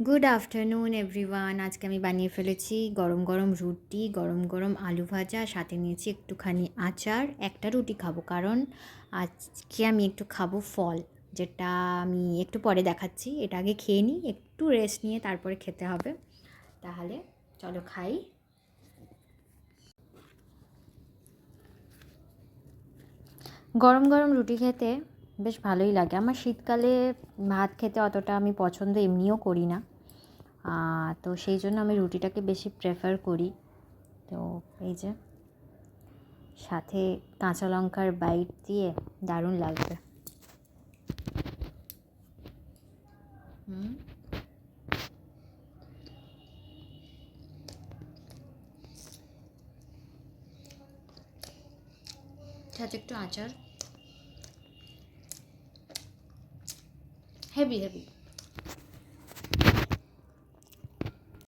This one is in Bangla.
Good afternoon everyone. আজকে আমি বানিয়ে ফেলেছি গরম গরম রুটি, গরম গরম আলু ভাজা, সাথে নিয়েছি একটুখানি আচার। একটা রুটি খাবো কারণ আজকে আমি একটু খাবো ফল, যেটা আমি একটু পরে দেখাচ্ছি। এটা আগে খেয়ে নিই, একটু রেস্ট নিয়ে তারপরে খেতে হবে। তাহলে চলো খাই। গরম গরম রুটি খেতে বেশ ভালোই লাগে। আমার শীতকালে ভাত খেতে অতটা আমি পছন্দ এমনিও করি না, তো সেই জন্য আমি রুটিটাকে বেশি প্রেফার করি। তো এই যে সাথে কাঁচা লঙ্কার বাইট দিয়ে দারুণ লাগবে। সাথে একটু আচার, হেভি হেভি।